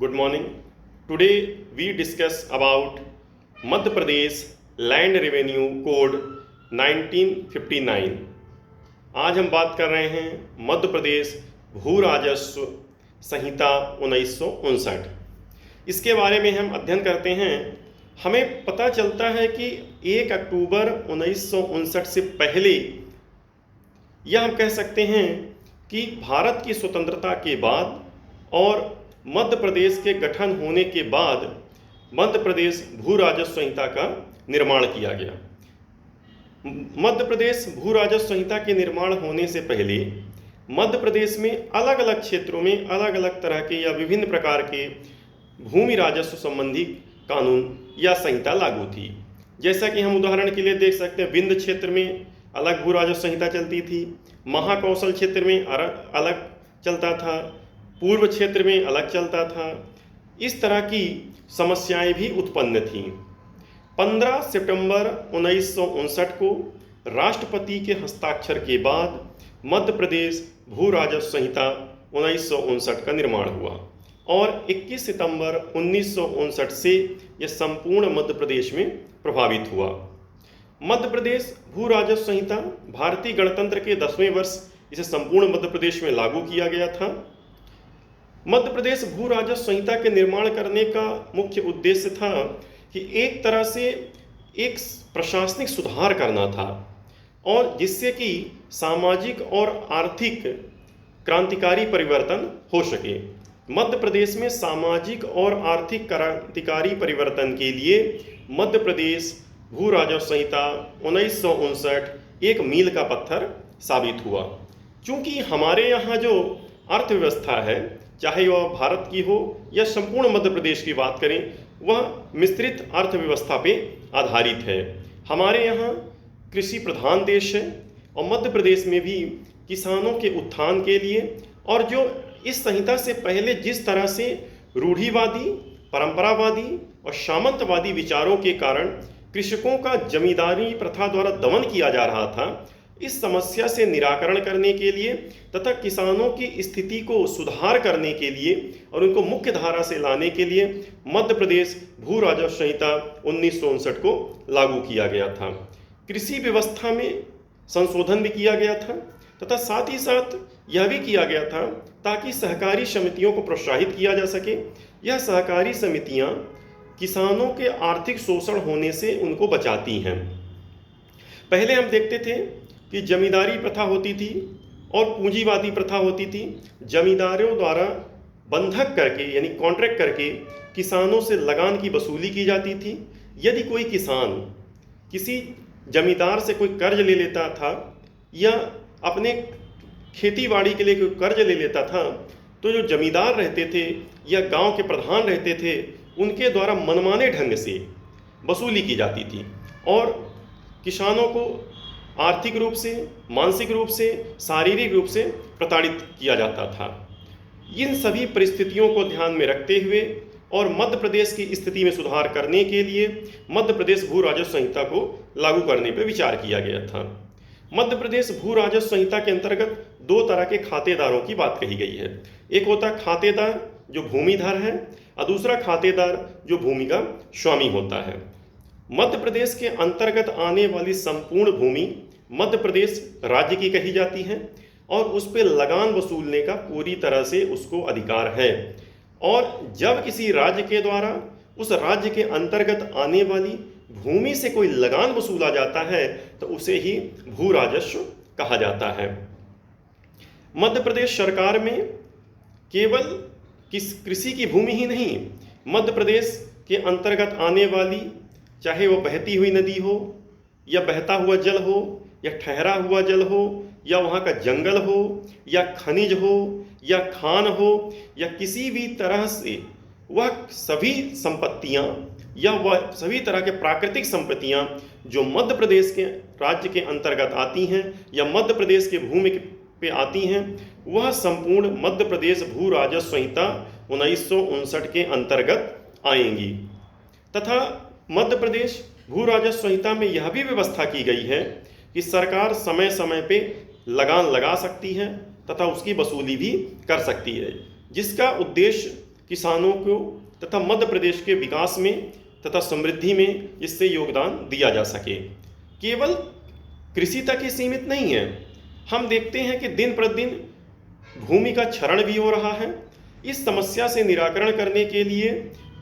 Good morning. Today we discuss about Madhya Pradesh Land Revenue Code 1959. आज हम बात कर रहे हैं मध्य प्रदेश भू राजस्व संहिता 1959। इसके बारे में हम अध्ययन करते हैं। हमें पता चलता है कि 1 अक्टूबर 1959 से पहले, यह हम कह सकते हैं कि भारत की स्वतंत्रता के बाद और मध्य प्रदेश के गठन होने के बाद मध्य प्रदेश भू राजस्व संहिता का निर्माण किया गया। मध्य प्रदेश भू राजस्व संहिता के निर्माण होने से पहले मध्य प्रदेश में अलग अलग क्षेत्रों में अलग अलग तरह के या विभिन्न प्रकार के भूमि राजस्व संबंधी कानून या संहिता लागू थी। जैसा कि हम उदाहरण के लिए देख सकते हैं, विंध्य क्षेत्र में अलग भू राजस्व संहिता चलती थी, महाकौशल क्षेत्र में अलग चलता था, पूर्व क्षेत्र में अलग चलता था। इस तरह की समस्याएं भी उत्पन्न थीं। 15 सितंबर 1959 को राष्ट्रपति के हस्ताक्षर के बाद मध्य प्रदेश भू राजस्व संहिता 1959 का निर्माण हुआ और 21 सितंबर 1959 से यह संपूर्ण मध्य प्रदेश में प्रभावित हुआ। मध्य प्रदेश भू राजस्व संहिता भारतीय गणतंत्र के 10वें वर्ष इसे संपूर्ण मध्य प्रदेश में लागू किया गया था। मध्य प्रदेश भू राजस्व संहिता के निर्माण करने का मुख्य उद्देश्य था कि एक तरह से एक प्रशासनिक सुधार करना था और जिससे कि सामाजिक और आर्थिक क्रांतिकारी परिवर्तन हो सके। मध्य प्रदेश में सामाजिक और आर्थिक क्रांतिकारी परिवर्तन के लिए मध्य प्रदेश भू राजस्व संहिता 1959 एक मील का पत्थर साबित हुआ। चूंकि हमारे यहाँ जो अर्थव्यवस्था है, चाहे वह भारत की हो या संपूर्ण मध्य प्रदेश की बात करें, वह मिश्रित अर्थव्यवस्था पे आधारित है। हमारे यहाँ कृषि प्रधान देश है और मध्य प्रदेश में भी किसानों के उत्थान के लिए और जो इस संहिता से पहले जिस तरह से रूढ़िवादी, परंपरावादी और सामंतवादी विचारों के कारण कृषकों का जमींदारी प्रथा द्वारा दमन किया जा रहा था, इस समस्या से निराकरण करने के लिए तथा किसानों की स्थिति को सुधार करने के लिए और उनको मुख्य धारा से लाने के लिए मध्य प्रदेश भू राजस्व संहिता 1959 को लागू किया गया था। कृषि व्यवस्था में संशोधन भी किया गया था तथा साथ ही साथ यह भी किया गया था ताकि सहकारी समितियों को प्रोत्साहित किया जा सके। यह सहकारी समितियां किसानों के आर्थिक शोषण होने से उनको बचाती हैं। पहले हम देखते थे कि जमींदारी प्रथा होती थी और पूंजीवादी प्रथा होती थी। जमींदारों द्वारा बंधक करके यानी कॉन्ट्रैक्ट करके किसानों से लगान की वसूली की जाती थी। यदि कोई किसान किसी जमींदार से कोई कर्ज ले लेता था या अपने खेतीबाड़ी के लिए कोई कर्ज ले लेता था, तो जो जमींदार रहते थे या गांव के प्रधान रहते थे, उनके द्वारा मनमाने ढंग से वसूली की जाती थी और किसानों को आर्थिक रूप से, मानसिक रूप से, शारीरिक रूप से प्रताड़ित किया जाता था। इन सभी परिस्थितियों को ध्यान में रखते हुए और मध्य प्रदेश की स्थिति में सुधार करने के लिए मध्य प्रदेश भू राजस्व संहिता को लागू करने पर विचार किया गया था। मध्य प्रदेश भू राजस्व संहिता के अंतर्गत 2 तरह के खातेदारों की बात कही गई है। एक होता है खातेदार जो भूमिधर है और दूसरा खातेदार जो भूमि का स्वामी होता है। मध्य प्रदेश के अंतर्गत आने वाली संपूर्ण भूमि मध्य प्रदेश राज्य की कही जाती है और उस पर लगान वसूलने का पूरी तरह से उसको अधिकार है। और जब किसी राज्य के द्वारा उस राज्य के अंतर्गत आने वाली भूमि से कोई लगान वसूला जाता है तो उसे ही भू राजस्व कहा जाता है। मध्य प्रदेश सरकार में केवल कृषि की भूमि ही नहीं, मध्य प्रदेश के अंतर्गत आने वाली, चाहे वो बहती हुई नदी हो या बहता हुआ जल हो या ठहरा हुआ जल हो या वहाँ का जंगल हो या खनिज हो या खान हो या किसी भी तरह से वह सभी संपत्तियाँ या वह सभी तरह के प्राकृतिक संपत्तियाँ जो मध्य प्रदेश के राज्य के अंतर्गत आती हैं या मध्य प्रदेश के भूमि पे आती हैं, वह संपूर्ण मध्य प्रदेश भू राजस्व संहिता 1959 के अंतर्गत आएंगी। तथा मध्य प्रदेश भू राजस्व संहिता में यह भी व्यवस्था की गई है कि सरकार समय समय पे लगान लगा सकती है तथा उसकी वसूली भी कर सकती है, जिसका उद्देश्य किसानों को तथा मध्य प्रदेश के विकास में तथा समृद्धि में इससे योगदान दिया जा सके। केवल कृषि तक ही सीमित नहीं है, हम देखते हैं कि दिन प्रतिदिन भूमि का क्षरण भी हो रहा है। इस समस्या से निराकरण करने के लिए,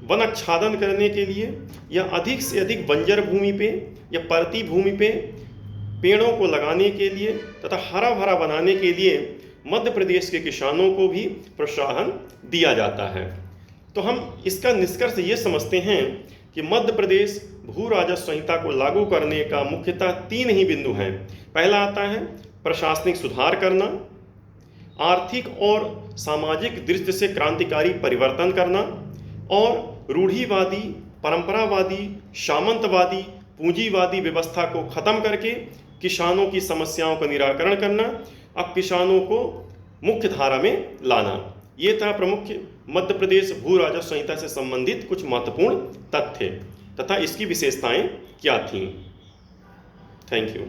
वन आच्छादन करने के लिए या अधिक से अधिक बंजर भूमि पे या परती भूमि पे पेड़ों को लगाने के लिए तथा हरा भरा बनाने के लिए मध्य प्रदेश के किसानों को भी प्रोत्साहन दिया जाता है। तो हम इसका निष्कर्ष ये समझते हैं कि मध्य प्रदेश भू राजस्व संहिता को लागू करने का मुख्यतः 3 ही बिंदु हैं। पहला आता है प्रशासनिक सुधार करना, आर्थिक और सामाजिक दृष्टि से क्रांतिकारी परिवर्तन करना और रूढ़िवादी, परंपरावादी, सामंतवादी, पूंजीवादी व्यवस्था को खत्म करके किसानों की समस्याओं का निराकरण करना, अब किसानों को मुख्य धारा में लाना। ये था प्रमुख मध्य प्रदेश भू राजस्व संहिता से संबंधित कुछ महत्वपूर्ण तथ्य तथा इसकी विशेषताएं क्या थीं। Thank you.